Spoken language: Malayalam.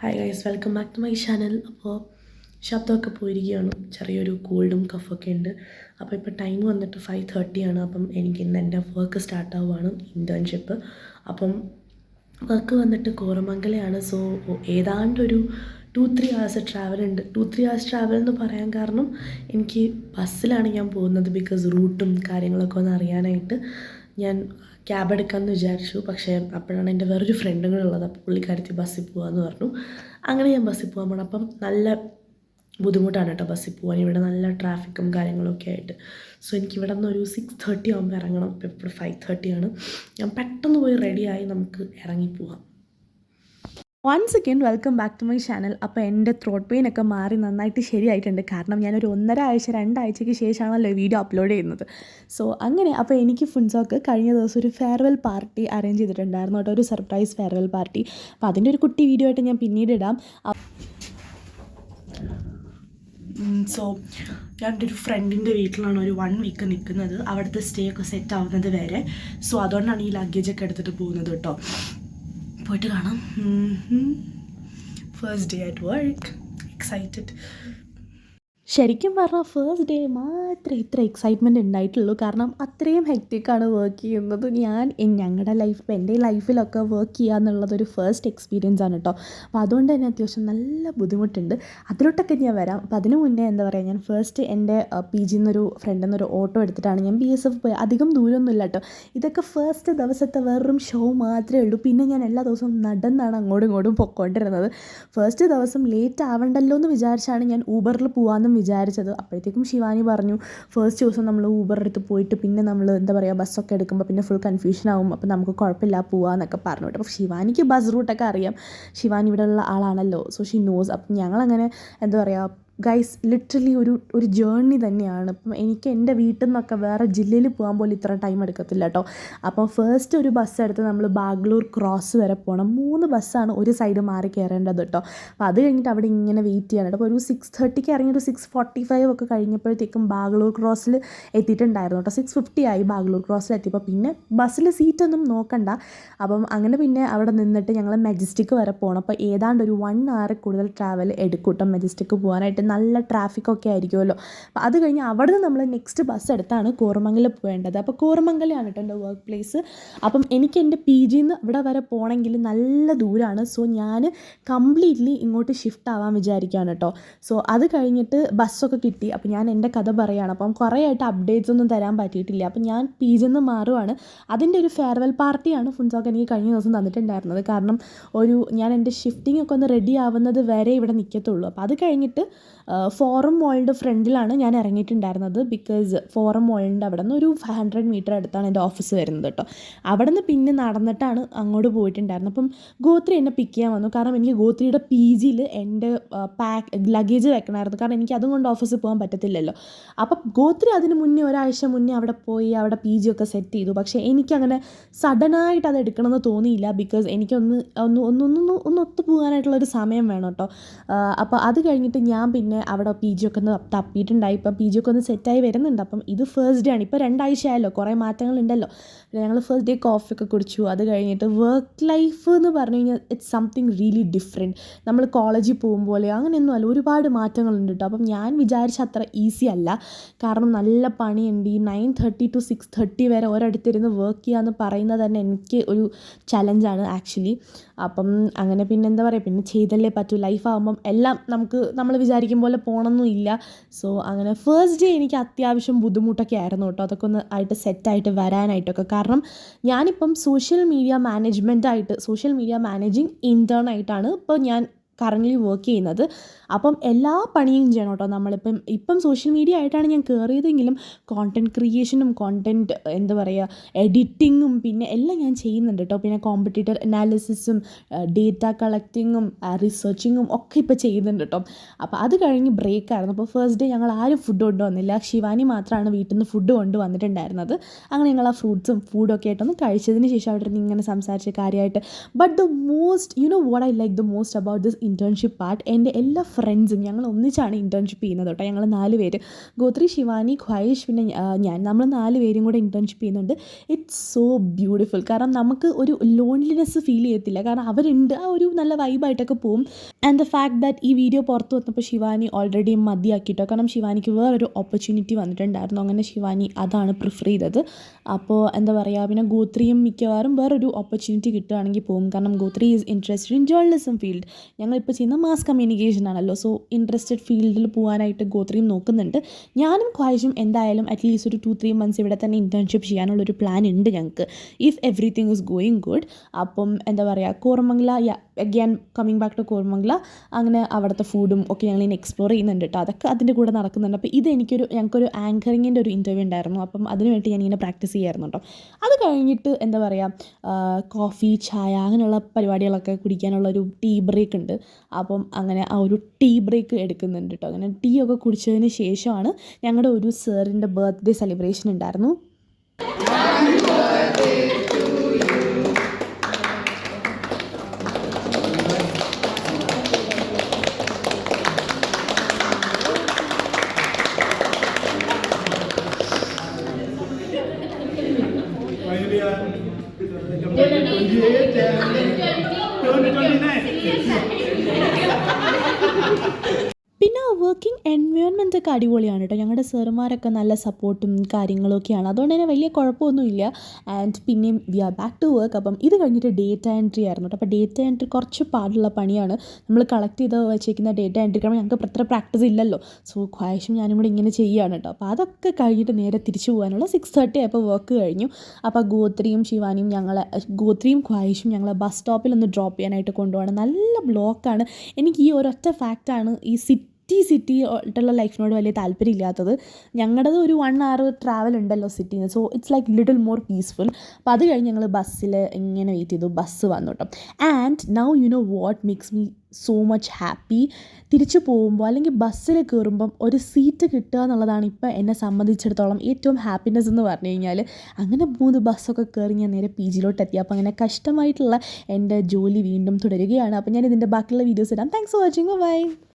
Hi guys, welcome back to my channel. അപ്പോൾ ശബ്ദമൊക്കെ പോയിരിക്കുകയാണ്, ചെറിയൊരു കോൾഡും കഫൊക്കെ ഉണ്ട്. അപ്പോൾ ഇപ്പോൾ ടൈം വന്നിട്ട് 5:30 ആണ്. അപ്പം എനിക്ക് ഇന്ന് എൻ്റെ വർക്ക് സ്റ്റാർട്ടാവുകയാണ്, ഇൻറ്റേൺഷിപ്പ്. അപ്പം വർക്ക് വന്നിട്ട് കോറമംഗലയാണ്. സോ ഏതാണ്ടൊരു 2-3 hours ട്രാവൽ ഉണ്ട്. 2-3 hours ട്രാവൽ എന്ന് പറയാൻ കാരണം എനിക്ക് ബസ്സിലാണ് ഞാൻ പോകുന്നത്. ബിക്കോസ് റൂട്ടും കാര്യങ്ങളൊക്കെ ഒന്ന് അറിയാനായിട്ട് ഞാൻ ക്യാബ് എടുക്കാമെന്ന് വിചാരിച്ചു. പക്ഷേ അപ്പോഴാണ് എൻ്റെ വേറൊരു ഫ്രണ്ടും കൂടെ ഉള്ളത്. അപ്പോൾ പുള്ളിക്കാരത്തി ബസ്സിൽ പോകാമെന്ന് പറഞ്ഞു. അങ്ങനെ ഞാൻ ബസ്സിൽ പോകാൻ പോകണം. അപ്പം നല്ല ബുദ്ധിമുട്ടാണ് കേട്ടോ ബസ്സിൽ പോകാൻ. ഇവിടെ നല്ല ട്രാഫിക്കും കാര്യങ്ങളൊക്കെ ആയിട്ട്. സോ എനിക്കിവിടെ നിന്ന് ഒരു 6:30 ആകുമ്പോൾ ഇറങ്ങണം. ഇപ്പോൾ ഇപ്പോൾ 5:30 ആണ്. ഞാൻ പെട്ടെന്ന് പോയി റെഡിയായി നമുക്ക് ഇറങ്ങിപ്പോവാം. Once again welcome back to my channel. അപ്പോൾ എൻ്റെ ത്രോട്ട് പെയിൻ ഒക്കെ മാറി നന്നായിട്ട് ശരിയായിട്ടുണ്ട്. കാരണം ഞാനൊരു 2 ആഴ്ചയ്ക്ക് ശേഷമാണല്ലോ വീഡിയോ അപ്ലോഡ് ചെയ്യുന്നത്. സോ അങ്ങനെ അപ്പോൾ എനിക്ക് ഫുൻസോക്ക് കഴിഞ്ഞ ദിവസം ഒരു ഫെയർവെൽ പാർട്ടി അറേഞ്ച് ചെയ്തിട്ടുണ്ടായിരുന്നു കേട്ടോ, ഒരു സർപ്രൈസ് ഫെയർവെൽ പാർട്ടി. അപ്പോൾ അതിൻ്റെ ഒരു കുട്ടി വീഡിയോ ആയിട്ട് ഞാൻ പിന്നീട് ഇടാം. സോ ഞാൻ എൻ്റെ ഒരു ഫ്രണ്ടിൻ്റെ വീട്ടിലാണ് ഒരു 1 week നിൽക്കുന്നത്. അവിടുത്തെ സ്റ്റേ ഒക്കെ സെറ്റ് ആവുന്നത് വരെ. സോ അതുകൊണ്ടാണ് ഈ ലഗേജൊക്കെ എടുത്തിട്ട് പോകുന്നത് കേട്ടോ. പോയിട്ട് കാണാം. First day at work, excited. ശരിക്കും പറഞ്ഞാൽ ഫസ്റ്റ് ഡേ മാത്രമേ ഇത്ര എക്സൈറ്റ്മെൻറ്റ് ഉണ്ടായിട്ടുള്ളൂ. കാരണം അത്രയും ഹെക്റ്റിക്കാണ് വർക്ക് ചെയ്യുന്നത്. ഞങ്ങളുടെ ലൈഫ്, ഇപ്പോൾ എൻ്റെ ലൈഫിലൊക്കെ വർക്ക് ചെയ്യുക എന്നുള്ളതൊരു ഫസ്റ്റ് എക്സ്പീരിയൻസ് ആണ് കേട്ടോ. അപ്പോൾ അതുകൊണ്ട് തന്നെ അത്യാവശ്യം നല്ല ബുദ്ധിമുട്ടുണ്ട്. അതിലോട്ടൊക്കെ ഞാൻ വരാം. അപ്പോൾ അതിന് മുന്നേ എന്താ പറയുക, ഞാൻ ഫസ്റ്റ് എൻ്റെ PG എന്നൊരു ഫ്രണ്ടിൽ നിന്നൊരു ഓട്ടോ എടുത്തിട്ടാണ് ഞാൻ BSF പോയി. അധികം ദൂരമൊന്നുമില്ല കേട്ടോ. ഇതൊക്കെ ഫസ്റ്റ് ദിവസത്തെ വെറും ഷോ മാത്രമേ ഉള്ളൂ. പിന്നെ ഞാൻ എല്ലാ ദിവസവും നടന്നാണ് അങ്ങോട്ടും ഇങ്ങോട്ടും പൊയ്ക്കൊണ്ടിരുന്നത്. ഫസ്റ്റ് ദിവസം ലേറ്റ് ആവണ്ടല്ലോ എന്ന് വിചാരിച്ചാണ് ഞാൻ ഊബറിൽ പോകാമെന്നും വിചാരിച്ചത്. അപ്പോഴത്തേക്കും ശിവാനി പറഞ്ഞു, ഫസ്റ്റ് ദിവസം നമ്മൾ ഊബർ എടുത്ത് പോയിട്ട് പിന്നെ നമ്മൾ എന്താ പറയുക ബസ്സൊക്കെ എടുക്കുമ്പോൾ പിന്നെ ഫുൾ കൺഫ്യൂഷൻ ആവും, അപ്പോൾ നമുക്ക് കുഴപ്പമില്ല പോവാന്നൊക്കെ പറഞ്ഞു കേട്ടോ. അപ്പോൾ ശിവാനിക്ക് ബസ് റൂട്ടൊക്കെ അറിയാം. ശിവാനി ഇവിടെ ഉള്ള ആളാണല്ലോ. So she knows. അപ്പം ഞങ്ങളങ്ങനെ എന്താ പറയുക ഗൈസ്, ലിറ്ററലി ഒരു ജേർണി തന്നെയാണ്. അപ്പം എനിക്ക് എൻ്റെ വീട്ടിൽ നിന്നൊക്കെ വേറെ ജില്ലയിൽ പോകാൻ പോലും ഇത്ര ടൈം എടുക്കത്തില്ല കേട്ടോ. അപ്പോൾ ഫസ്റ്റ് ഒരു ബസ് എടുത്ത് നമ്മൾ ബാഗ്ലൂർ ക്രോസ് വരെ പോകണം. 3 ബസ്സാണ് ഒരു സൈഡ് മാറി കയറേണ്ടത് കേട്ടോ. അപ്പോൾ അത് കഴിഞ്ഞിട്ട് അവിടെ ഇങ്ങനെ വെയിറ്റ് ചെയ്യണം കേട്ടോ. അപ്പോൾ ഒരു 6:30 ഇറങ്ങി ഒരു 6:45 ഒക്കെ കഴിഞ്ഞപ്പോഴത്തേക്കും ബാഗ്ലൂർ ക്രോസിൽ എത്തിയിട്ടുണ്ടായിരുന്നു കേട്ടോ. 6:50 ആയി ബാഗ്ലൂർ ക്രോസിൽ എത്തിയപ്പോൾ. പിന്നെ ബസ്സിൽ സീറ്റൊന്നും നോക്കണ്ട. അപ്പം അങ്ങനെ പിന്നെ അവിടെ നിന്നിട്ട് ഞങ്ങൾ മെജസ്റ്റിക് വരെ പോകണം. അപ്പോൾ ഏതാണ്ട് ഒരു 1 hour കൂടുതൽ ട്രാവൽ എടുക്കും കേട്ടോ മെജസ്റ്റിക് പോകാനായിട്ട്. നല്ല ട്രാഫിക്കൊക്കെ ആയിരിക്കുമല്ലോ. അപ്പോൾ അത് കഴിഞ്ഞ് അവിടെ നിന്ന് നമ്മൾ നെക്സ്റ്റ് ബസ് എടുത്താണ് കോറമംഗലം പോകേണ്ടത്. അപ്പോൾ കോറമംഗലമാണ് കേട്ടോ എൻ്റെ വർക്ക് പ്ലേസ്. അപ്പം എനിക്ക് എൻ്റെ PG നിന്ന് ഇവിടെ വരെ പോകണമെങ്കിൽ നല്ല ദൂരമാണ്. സോ ഞാൻ കംപ്ലീറ്റ്ലി ഇങ്ങോട്ട് ഷിഫ്റ്റ് ആവാൻ വിചാരിക്കുകയാണ് കേട്ടോ. സോ അത് കഴിഞ്ഞിട്ട് ബസ്സൊക്കെ കിട്ടി. അപ്പോൾ ഞാൻ എൻ്റെ കഥ പറയുകയാണ്. അപ്പം കുറേ ആയിട്ട് അപ്ഡേറ്റ്സ് ഒന്നും തരാൻ പറ്റിയിട്ടില്ല. അപ്പം ഞാൻ PG നിന്ന് മാറുവാണ്. അതിൻ്റെ ഒരു ഫെയർവെൽ പാർട്ടിയാണ് ഫുൻസോക്ക് എനിക്ക് കഴിഞ്ഞ ദിവസം തന്നിട്ടുണ്ടായിരുന്നത്. കാരണം ഞാൻ എൻ്റെ ഷിഫ്റ്റിംഗ് ഒക്കെ ഒന്ന് റെഡി ആവുന്നത് വരെ ഇവിടെ നിൽക്കത്തുള്ളൂ. അപ്പോൾ അത് കഴിഞ്ഞിട്ട് ഫോറം മോളിൻ്റെ ഫ്രണ്ടിലാണ് ഞാൻ ഇറങ്ങിയിട്ടുണ്ടായിരുന്നത്. ബിക്കോസ് ഫോറം മോളിൻ്റെ അവിടെ നിന്ന് ഒരു 500 മീറ്റർ അടുത്താണ് എൻ്റെ ഓഫീസ് വരുന്നത് കേട്ടോ. അവിടെ നിന്ന് പിന്നെ നടന്നിട്ടാണ് അങ്ങോട്ട് പോയിട്ടുണ്ടായിരുന്നത്. അപ്പം ഗോത്രി എന്നെ പിക്ക് ചെയ്യാൻ വന്നു. കാരണം എനിക്ക് ഗോത്രിയുടെ PGയിൽ എൻ്റെ ലഗേജ് വെക്കണമായിരുന്നു. കാരണം എനിക്ക് അതും കൊണ്ട് ഓഫീസിൽ പോകാൻ പറ്റത്തില്ലല്ലോ. അപ്പം ഗോത്രി അതിന് മുന്നേ ഒരാഴ്ച മുന്നേ അവിടെ പോയി അവിടെ PG ഒക്കെ സെറ്റ് ചെയ്തു. പക്ഷേ എനിക്കങ്ങനെ സഡനായിട്ട് അത് എടുക്കണമെന്ന് തോന്നിയില്ല. ബിക്കോസ് എനിക്കൊന്ന് ഒത്തു പോകാനായിട്ടുള്ളൊരു സമയം വേണം കേട്ടോ. അപ്പോൾ അത് കഴിഞ്ഞിട്ട് ഞാൻ പിന്നെ അവിടെ PG ഒക്കെ ഒന്ന് തപ്പിയിട്ടുണ്ടായി. ഇപ്പം PG ഒക്കെ ഒന്ന് സെറ്റായി വരുന്നുണ്ട്. അപ്പം ഇത് ഫസ്റ്റ് ഡേ ആണ്. ഇപ്പോൾ 2 ആഴ്ചയായല്ലോ, കുറേ മാറ്റങ്ങളുണ്ടല്ലോ. ഞങ്ങൾ ഫസ്റ്റ് ഡേ കോഫിയൊക്കെ കുടിച്ചു. അത് കഴിഞ്ഞിട്ട് വർക്ക് ലൈഫ് എന്ന് പറഞ്ഞു കഴിഞ്ഞാൽ ഇറ്റ്സ് സംതിങ് റിയലി ഡിഫറെൻറ്റ്. നമ്മൾ കോളേജിൽ പോകുമ്പോലെ അങ്ങനെയൊന്നും അല്ല, ഒരുപാട് മാറ്റങ്ങളുണ്ട് കേട്ടോ. അപ്പം ഞാൻ വിചാരിച്ച അത്ര ഈസി അല്ല. കാരണം നല്ല പണിയുണ്ട്. ഈ 9:30 to 6:30 വരെ ഒരിടത്തിരുന്ന് വർക്ക് ചെയ്യുക എന്ന് പറയുന്നത് തന്നെ എനിക്ക് ഒരു ചലഞ്ചാണ് ആക്ച്വലി. അപ്പം അങ്ങനെ പിന്നെ എന്താ പറയുക, പിന്നെ ചെയ്തല്ലേ പറ്റൂ. ലൈഫാകുമ്പം എല്ലാം നമ്മൾ വിചാരിക്കും പോലെ പോകണമെന്നും ഇല്ല. സോ അങ്ങനെ ഫസ്റ്റ് ഡേ എനിക്ക് അത്യാവശ്യം ബുദ്ധിമുട്ടൊക്കെ ആയിരുന്നു കേട്ടോ. അതൊക്കെ ഒന്ന് ആയിട്ട് സെറ്റായിട്ട് വരാനായിട്ടൊക്കെ. കാരണം ഞാനിപ്പം സോഷ്യൽ മീഡിയ മാനേജിങ് ഇൻറ്റേൺ ആയിട്ടാണ് ഇപ്പോൾ ഞാൻ കറൻ്റ്ലി വർക്ക് ചെയ്യുന്നത്. അപ്പം എല്ലാ പണിയും ചെയ്യണം കേട്ടോ. ഇപ്പം സോഷ്യൽ മീഡിയ ആയിട്ടാണ് ഞാൻ കയറിയതെങ്കിലും കോണ്ടൻറ്റ് ക്രിയേഷനും എന്താ പറയുക എഡിറ്റിങ്ങും പിന്നെ എല്ലാം ഞാൻ ചെയ്യുന്നുണ്ട് കേട്ടോ. പിന്നെ കോമ്പറ്റീറ്റർ അനാലിസിസും ഡേറ്റ കളക്റ്റിങ്ങും റിസർച്ചിങ്ങും ഒക്കെ ഇപ്പോൾ ചെയ്യുന്നുണ്ട് കേട്ടോ. അപ്പോൾ അത് കഴിഞ്ഞ് ബ്രേക്കായിരുന്നു. അപ്പോൾ ഫസ്റ്റ് ഡേ ഞങ്ങൾ ആരും ഫുഡ് കൊണ്ടുവന്നില്ല. ശിവാനി മാത്രമാണ് വീട്ടിൽ നിന്ന് ഫുഡ് കൊണ്ടുവന്നിട്ടുണ്ടായിരുന്നത്. അങ്ങനെ ഞങ്ങൾ ആ ഫുഡൊക്കെ ആയിട്ടൊന്ന് കഴിച്ചതിന് ശേഷം അവിടെ നിന്ന് ഇങ്ങനെ സംസാരിച്ച കാര്യമായിട്ട്. But the most what I like the most about this, internship part എൻ്റെ എല്ലാ ഫ്രണ്ട്സും ഞങ്ങൾ ഒന്നിച്ചാണ് ഇൻറ്റേൺഷിപ്പ് ചെയ്യുന്നത് കേട്ടോ. ഞങ്ങൾ 4 പേര്, ഗോത്രി, ശിവാനി, ഖ്വായിഷ്, പിന്നെ ഞാൻ, നമ്മൾ 4 പേരും കൂടെ ഇൻറ്റേൺഷിപ്പ് ചെയ്യുന്നുണ്ട്. It's so beautiful. കാരണം നമുക്ക് ഒരു ലോൺലിനെസ് ഫീൽ ചെയ്യത്തില്ല, കാരണം അവരുണ്ട്, ആ ഒരു നല്ല വൈബായിട്ടൊക്കെ പോവും. ആൻഡ് ദ ഫാക്ട് ദാറ്റ് ഈ വീഡിയോ പുറത്ത് വന്നപ്പോൾ ശിവാനി ഓൾറെഡി മതിയാക്കിയിട്ടോ, കാരണം ശിവാനിക്ക് വേറൊരു ഓപ്പർച്യൂണിറ്റി വന്നിട്ടുണ്ടായിരുന്നു. അങ്ങനെ ശിവാനി അതാണ് പ്രിഫർ ചെയ്തത്. അപ്പോൾ എന്താ പറയുക, പിന്നെ ഗോത്രിയും മിക്കവാറും വേറൊരു ഓപ്പർച്യൂണിറ്റി കിട്ടുകയാണെങ്കിൽ പോകും. കാരണം Gothri is interested in journalism field. ഞങ്ങളിപ്പോൾ ചെയ്യുന്ന മാസ് കമ്മ്യൂണിക്കേഷൻ ആണല്ലോ. സോ ഇൻട്രസ്റ്റഡ് ഫീൽഡിൽ പോകാനായിട്ട് ഗോത്രിയും നോക്കുന്നുണ്ട്. ഞാനും ഖ്വായിഷും എന്തായാലും അറ്റ്ലീസ്റ്റ് ഒരു 2-3 months ഇവിടെ തന്നെ ഇൻറ്റേൺഷിപ്പ് ചെയ്യാനുള്ളൊരു പ്ലാൻ ഉണ്ട് ഞങ്ങൾക്ക്, if everything is going good. അപ്പം എന്താ പറയുക, Koramangala, again coming back to Koramangala, അങ്ങനെ അവിടുത്തെ ഫുഡും ഒക്കെ ഞങ്ങൾ ഇനി എക്സ്പ്ലോർ ചെയ്യുന്നുണ്ട് കേട്ടോ. അതൊക്കെ അതിൻ്റെ കൂടെ നടക്കുന്നുണ്ട്. അപ്പോൾ ഇത് ഞങ്ങൾക്കൊരു ആങ്കറിങ്ങിൻ്റെ ഒരു ഇൻ്റർവ്യൂ ഉണ്ടായിരുന്നു. അപ്പം അതിനുവേണ്ടി ഞാനിങ്ങനെ പ്രാക്ടീസ് ചെയ്യായിരുന്നു കേട്ടോ. അത് കഴിഞ്ഞിട്ട് എന്താ പറയുക, കോഫി, ചായ അങ്ങനെയുള്ള പരിപാടികളൊക്കെ കുടിക്കാനുള്ള ഒരു ടീ ബ്രേക്ക് ഉണ്ട്. അപ്പം അങ്ങനെ ആ ഒരു ടീ ബ്രേക്ക് എടുക്കുന്നുണ്ട് കേട്ടോ. അങ്ങനെ ടീ ഒക്കെ കുടിച്ചതിന് ശേഷമാണ് ഞങ്ങളുടെ ഒരു സാറിൻ്റെ ബർത്ത്ഡേ സെലിബ്രേഷൻ ഉണ്ടായിരുന്നു. പിന്നെ വർക്കിംഗ് എൻവയോൺമെൻറ്റ് ഒക്കെ അടിപൊളിയാണ് കേട്ടോ. ഞങ്ങളുടെ സാറുമാരൊക്കെ നല്ല സപ്പോർട്ടും കാര്യങ്ങളൊക്കെയാണ്, അതുകൊണ്ട് തന്നെ വലിയ കുഴപ്പമൊന്നുമില്ല. ആൻഡ് പിന്നെയും we are back to work. അപ്പം ഇത് കഴിഞ്ഞിട്ട് ഡേറ്റ എൻട്രി ആയിരുന്നു കേട്ടോ. അപ്പോൾ ഡേറ്റ എൻട്രി കുറച്ച് പാടുള്ള പണിയാണ്. നമ്മൾ കളക്ട് ചെയ്ത് വെച്ചേക്കുന്ന ഡേറ്റ എൻട്രി, കാരണം ഞങ്ങൾക്ക് അത്ര പ്രാക്ടീസ് ഇല്ലല്ലോ. സോ ഖ്വായിഷും ഞാനും കൂടി ഇങ്ങനെ ചെയ്യുകയാണ് കേട്ടോ. അപ്പോൾ അതൊക്കെ കഴിഞ്ഞിട്ട് നേരെ തിരിച്ചു പോകാനുള്ള 6:30 ആയപ്പോൾ വർക്ക് കഴിഞ്ഞു. അപ്പോൾ ഗോത്രിയും ശിവാനിയും ഗോത്രിയും ഖ്വായിഷും ഞങ്ങളെ ബസ് സ്റ്റോപ്പിൽ ഒന്ന് ഡ്രോപ്പ് ചെയ്യാനായിട്ട് കൊണ്ടുപോകണം. നല്ല ബ്ലോക്കാണ്. എനിക്ക് ഈ ഒരൊറ്റ ഫാക്റ്റാണ് ഈ സിറ്റി ആയിട്ടുള്ള ലൈഫിനോട് വലിയ താല്പര്യമില്ലാത്തത്. ഞങ്ങളുടേത് ഒരു 1 hour ട്രാവൽ ഉണ്ടല്ലോ സിറ്റിയിൽ നിന്ന്. So it's like little more peaceful. അപ്പോൾ അത് കഴിഞ്ഞ് ഞങ്ങൾ ബസ്സിൽ ഇങ്ങനെ വെയിറ്റ് ചെയ്തു. ബസ് വന്നു കേട്ടോ. And now you know what makes me so much happy. തിരിച്ചു പോകുമ്പോൾ അല്ലെങ്കിൽ ബസ്സിൽ കയറുമ്പം ഒരു സീറ്റ് കിട്ടുക എന്നുള്ളതാണ് ഇപ്പോൾ എന്നെ സംബന്ധിച്ചിടത്തോളം ഏറ്റവും ഹാപ്പിനെസ് എന്ന് പറഞ്ഞു കഴിഞ്ഞാൽ. അങ്ങനെ 3 ബസ്സൊക്കെ കയറി ഞാൻ നേരെ PG എത്തി. അപ്പോൾ അങ്ങനെ കഷ്ടമായിട്ടുള്ള എൻ്റെ ജോലി വീണ്ടും തുടരുകയാണ്. അപ്പോൾ ഞാൻ ഇതിൻ്റെ ബാക്കിയുള്ള വീഡിയോസ് ഇടാം. Thanks for watching. ബൈ.